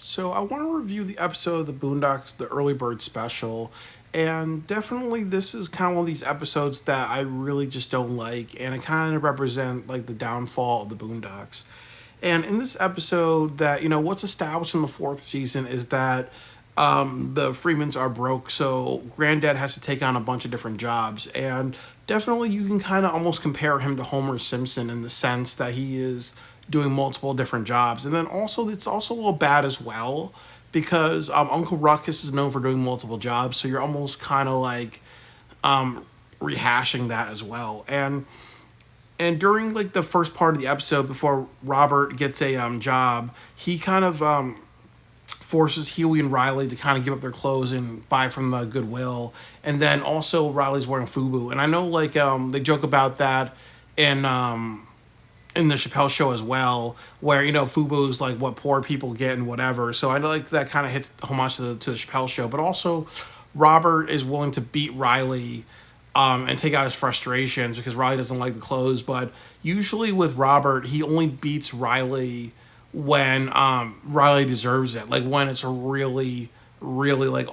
So I want to review the episode of the Boondocks, the early bird special, and definitely this is kind of one of these episodes that I really just don't like, and it kind of represent like the downfall of the Boondocks. And in this episode, that what's established in the fourth season is that the Freemans are broke, so Granddad has to take on a bunch of different jobs, and definitely you can kind of almost compare him to Homer Simpson in the sense that he is doing multiple different jobs, and then also it's also a little bad as well because Uncle Ruckus is known for doing multiple jobs, so you're almost kind of like rehashing that as well, and during like the first part of the episode before Robert gets a job, he kind of forces Huey and Riley to kind of give up their clothes and buy from the Goodwill. And then also Riley's wearing FUBU. And I know like they joke about that in the Chappelle show as well, where FUBU is like what poor people get and whatever. So I like that kind of hits homage to the Chappelle show. But also Robert is willing to beat Riley and take out his frustrations because Riley doesn't like the clothes. But usually with Robert, he only beats Riley when Riley deserves it, like when it's really, really like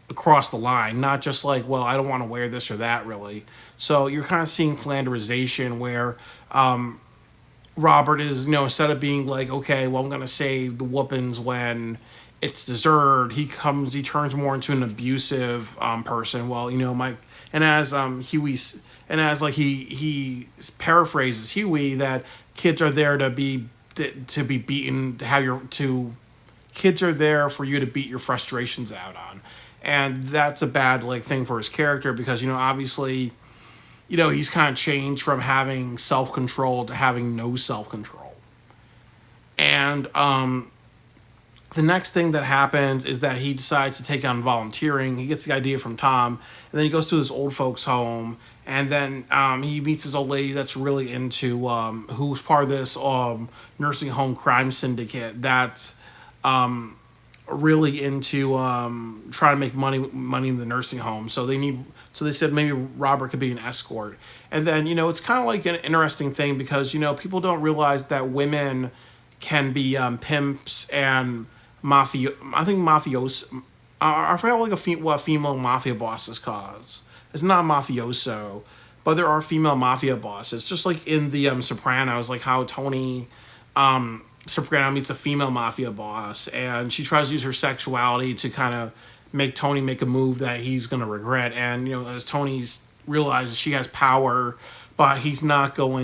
across the line, not just like, well, I don't want to wear this or that, really. So you're kind of seeing Flanderization where Robert is, instead of being like, okay, well, I'm gonna save the whoopings when it's deserved, he turns more into an abusive person. Well, Mike, and as Huey's, and as like he paraphrases Huey that kids are there to be beaten, to have your to kids are there for you to beat your frustrations out on, and that's a bad like thing for his character because obviously he's kind of changed from having self-control to having no self-control. And the next thing that happens is that he decides to take on volunteering. He gets the idea from Tom, and then he goes to this old folks' home, and then he meets this old lady that's really into, who's part of this nursing home crime syndicate that's really into trying to make money in the nursing home. So they said maybe Robert could be an escort, and then it's kind of like an interesting thing because people don't realize that women can be pimps and I think mafioso. I forgot what a female mafia boss is called. It's not mafioso, but there are female mafia bosses. Just like in the Sopranos, like how Tony Soprano meets a female mafia boss, and she tries to use her sexuality to kind of make Tony make a move that he's gonna regret. And as Tony's realizes she has power, but he's not gonna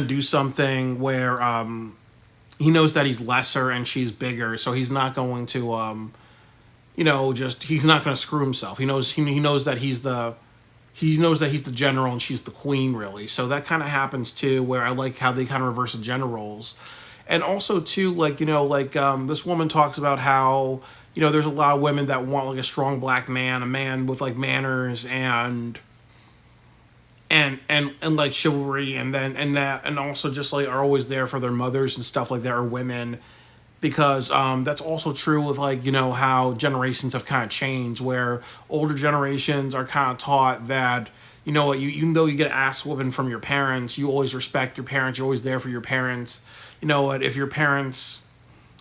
do something where he knows that he's lesser and she's bigger, so he's not going to he's not going to screw himself. He knows that he's the general and she's the queen, really. So that kind of happens too, where I like how they kind of reverse the gender roles. And also too, this woman talks about how there's a lot of women that want like a strong black man, a man with like manners and like chivalry, and also just like are always there for their mothers and stuff like that, or women, because that's also true with like how generations have kind of changed, where older generations are kind of taught that what even though you get ass whooping from your parents, you always respect your parents, you're always there for your parents. If your parents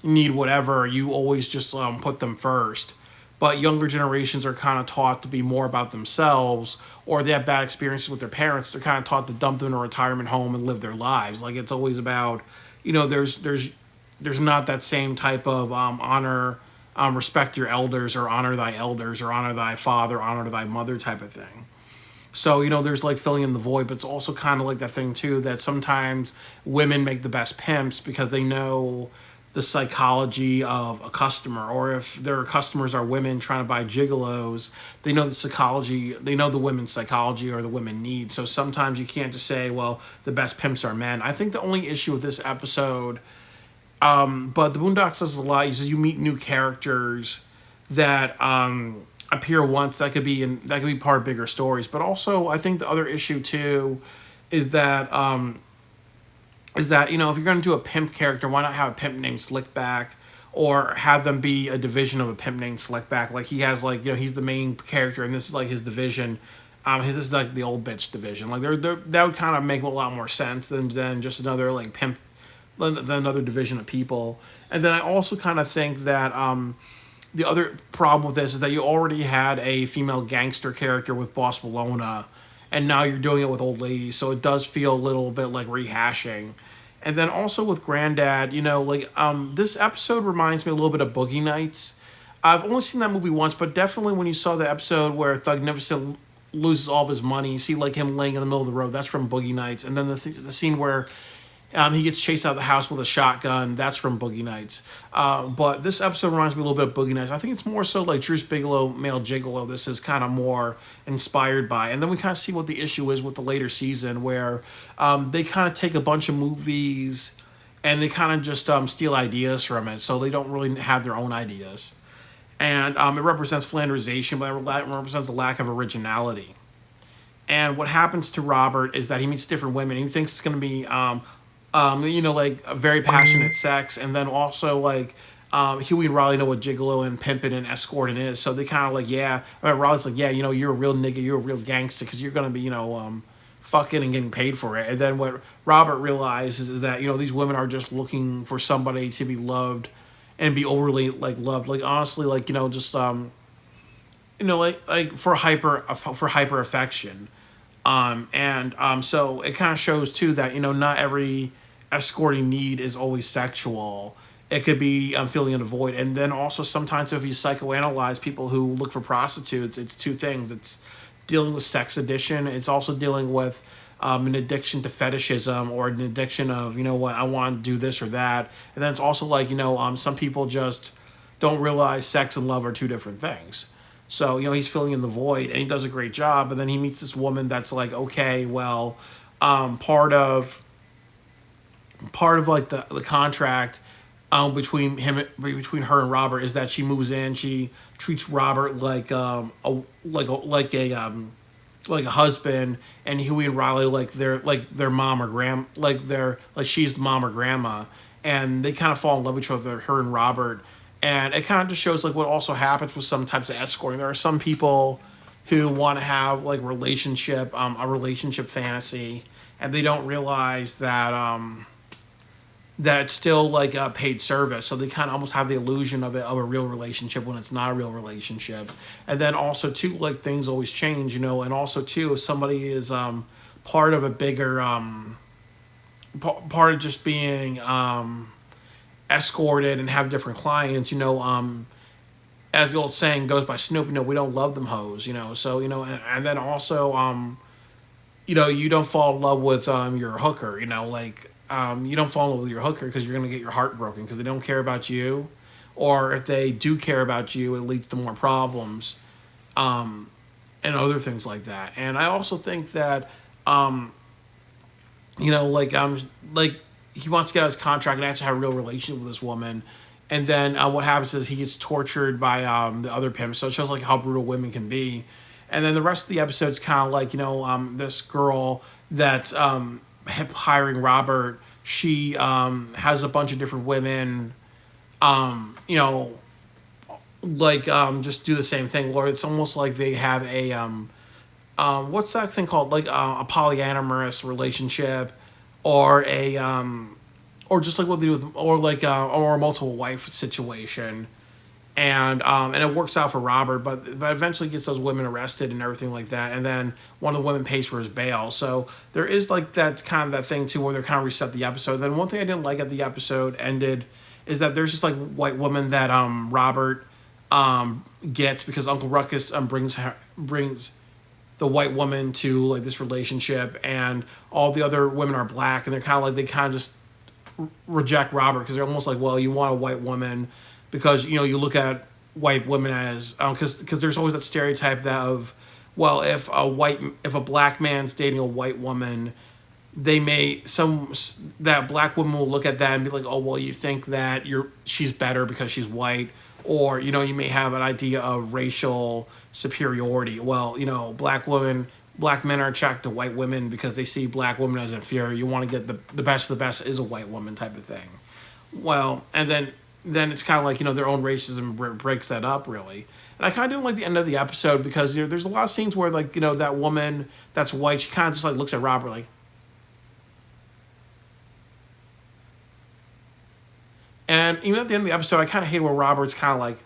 need whatever, you always just put them first. But younger generations are kind of taught to be more about themselves, or they have bad experiences with their parents. They're kind of taught to dump them in a retirement home and live their lives. Like it's always about, there's not that same type of honor, respect your elders, or honor thy elders, or honor thy father, honor thy mother type of thing. So there's like filling in the void, but it's also kind of like that thing too that sometimes women make the best pimps because they know the psychology of a customer, or if their customers are women trying to buy gigolos, they know the women's psychology or the women need. So sometimes you can't just say, well, the best pimps are men. I think the only issue with this episode, but the Boondocks does a lot, is you meet new characters that appear once that could be part of bigger stories. But also I think the other issue too is that if you're going to do a pimp character, why not have a pimp named Slickback, or have them be a division of a pimp named Slickback? Like he has he's the main character and this is like his division. This is like the old bitch division. Like that would kind of make a lot more sense than just another like another division of people. And then I also kind of think that the other problem with this is that you already had a female gangster character with Boss Bologna, and now you're doing it with old ladies, so it does feel a little bit like rehashing. And then also with Granddad, this episode reminds me a little bit of Boogie Nights. I've only seen that movie once, but definitely when you saw the episode where Thugnificent loses all of his money, you see like him laying in the middle of the road. That's from Boogie Nights. And then the scene where he gets chased out of the house with a shotgun. That's from Boogie Nights. But this episode reminds me a little bit of Boogie Nights. I think it's more so like Deuce Bigelow, Male Gigolo. This is kind of more inspired by. And then we kind of see what the issue is with the later season where they kind of take a bunch of movies and they kind of just steal ideas from it. So they don't really have their own ideas. And it represents Flanderization, but it represents a lack of originality. And what happens to Robert is that he meets different women. And he thinks it's going to be like a very passionate sex, and then also like Huey and Riley know what gigolo and pimping and escorting is, so they kind of like Riley's like you're a real nigga, you're a real gangster because you're gonna be fucking and getting paid for it. And then what Robert realizes is that these women are just looking for somebody to be loved and be overly like loved, like honestly like just like for hyper affection. So it kind of shows too that not every escorting need is always sexual. It could be filling in a void. And then also sometimes if you psychoanalyze people who look for prostitutes, it's two things. It's dealing with sex addiction. It's also dealing with an addiction to fetishism or an addiction of I want to do this or that. And then it's also like some people just don't realize sex and love are two different things. So, he's filling in the void and he does a great job. And then he meets this woman that's like, okay, well, part of like the contract between her and Robert is that she moves in. She treats Robert like a husband, and Huey and Riley like their mom or she's the mom or grandma, and they kind of fall in love with each other, her and Robert. And it kind of just shows like what also happens with some types of escorting. There are some people who want to have like a relationship fantasy, and they don't realize that that it's still like a paid service. So they kind of almost have the illusion of a real relationship when it's not a real relationship. And then also too, like things always change, and also too, if somebody is part of a bigger part of just being escorted and have different clients, as the old saying goes by Snoop, we don't love them hoes, so, and then also, you don't fall in love with your hooker, you don't fall in love with your hooker because you're going to get your heart broken because they don't care about you, or if they do care about you, it leads to more problems, and other things like that. And I also think that, he wants to get out his contract and actually have a real relationship with this woman. And then what happens is he gets tortured by the other pimp. So it shows like how brutal women can be. And then the rest of the episode's kind of like, this girl that's hiring Robert, she has a bunch of different women, just do the same thing. Or it's almost like they have a, what's that thing called? Like a polyamorous relationship. Or or just like what they do with, or a multiple wife situation, and it works out for Robert, but eventually gets those women arrested and everything like that, and then one of the women pays for his bail. So there is like that thing too where they're kind of reset the episode. Then one thing I didn't like at the episode ended is that there's just like white woman that Robert gets because Uncle Ruckus brings the white woman to like this relationship, and all the other women are black, and they kind of just reject Robert because they're almost like, well, you want a white woman because you look at white women as because there's always that stereotype that of, well, if a black man's dating a white woman, that black woman will look at that and be like, oh, well, you think that she's better because she's white. Or, you may have an idea of racial superiority. Well, black men are attracted to white women because they see black women as inferior. You want to get the best of the best is a white woman type of thing. Well, and then it's kind of like, their own racism breaks that up, really. And I kind of didn't like the end of the episode because, there's a lot of scenes where, like, that woman that's white, she kind of just, like, looks at Robert like, And even at the end of the episode, I kind of hate where Robert's kind of like,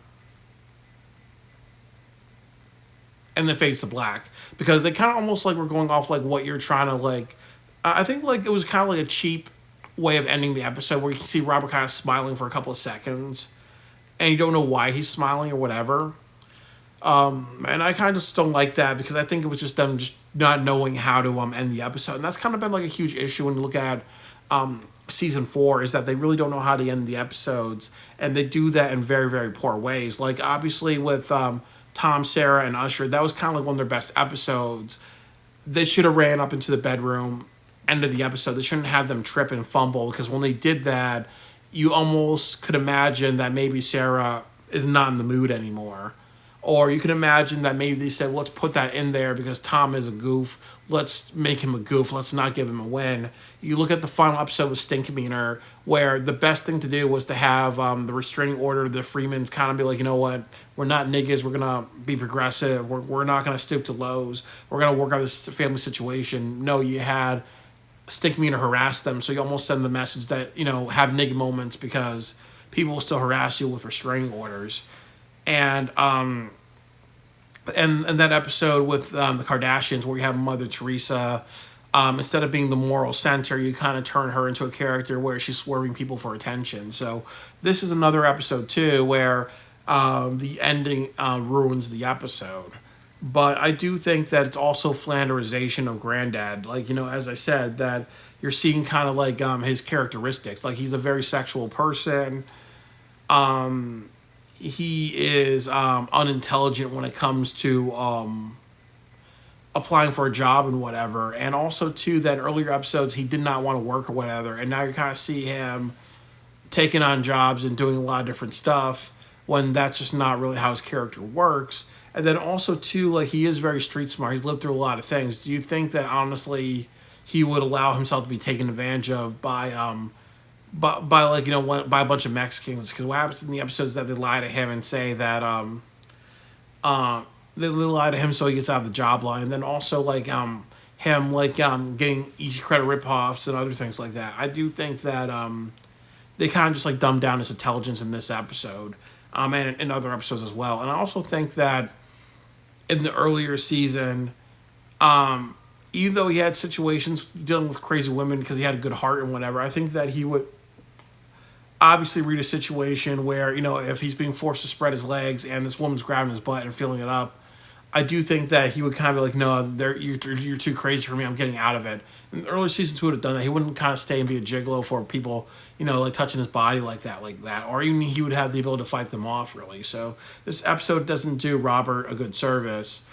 and then fades to black, because they kind of almost like were going off like what you're trying to like. I think like it was kind of like a cheap way of ending the episode where you can see Robert kind of smiling for a couple of seconds, and you don't know why he's smiling or whatever. And I kind of just don't like that, because I think it was just them just not knowing how to end the episode, and that's kind of been like a huge issue when you look at season 4, is that they really don't know how to end the episodes, and they do that in very, very poor ways. Like obviously with Tom, Sarah, and Usher, that was kind of like one of their best episodes. They should have ran up into the bedroom, end of the episode. They shouldn't have them trip and fumble, because when they did that, you almost could imagine that maybe Sarah is not in the mood anymore. Or you can imagine that maybe they said, let's put that in there because Tom is a goof. Let's make him a goof. Let's not give him a win. You look at the final episode with Stinkmeaner, where the best thing to do was to have the restraining order, the Freemans kind of be like, you know what, we're not niggas. We're going to be progressive. We're not going to stoop to lows. We're going to work out this family situation. No, you had Stinkmeaner harass them. So you almost send the message that, have nigga moments, because people will still harass you with restraining orders. And that episode with the Kardashians, where you have Mother Teresa, instead of being the moral center, you kind of turn her into a character where she's swerving people for attention. So this is another episode too where the ending ruins the episode. But I do think that it's also flanderization of Granddad. Like, as I said, that you're seeing kind of like his characteristics. Like, he's a very sexual person. He is unintelligent when it comes to applying for a job and whatever. And also, too, that in earlier episodes, he did not want to work or whatever. And now you kind of see him taking on jobs and doing a lot of different stuff, when that's just not really how his character works. And then also, too, like, he is very street smart. He's lived through a lot of things. Do you think that, honestly, he would allow himself to be taken advantage of by like, by a bunch of Mexicans? Because what happens in the episodes is that they lie to him and say that they lie to him so he gets out of the job line. And then also like him like getting easy credit ripoffs and other things like that. I do think that they kind of just like dumbed down his intelligence in this episode, and in other episodes as well. And I also think that in the earlier season, even though he had situations dealing with crazy women because he had a good heart and whatever, I think that he would obviously read a situation where, if he's being forced to spread his legs and this woman's grabbing his butt and feeling it up, I do think that he would kind of be like, no, you're too crazy for me. I'm getting out of it. In the early seasons, he would have done that. He wouldn't kind of stay and be a gigolo for people, like touching his body like that. Or even he would have the ability to fight them off, really. So this episode doesn't do Robert a good service.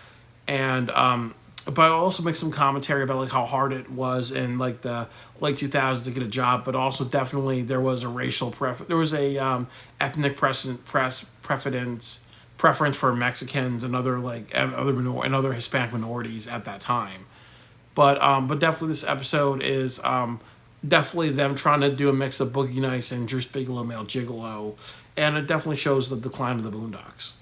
And, but I also make some commentary about like how hard it was in like the late 2000s to get a job, but also definitely there was a ethnic preference for Mexicans and other Hispanic minorities at that time. But definitely this episode is definitely them trying to do a mix of Boogie Nights and Drew Bigelow Male Gigolo, and it definitely shows the decline of the Boondocks.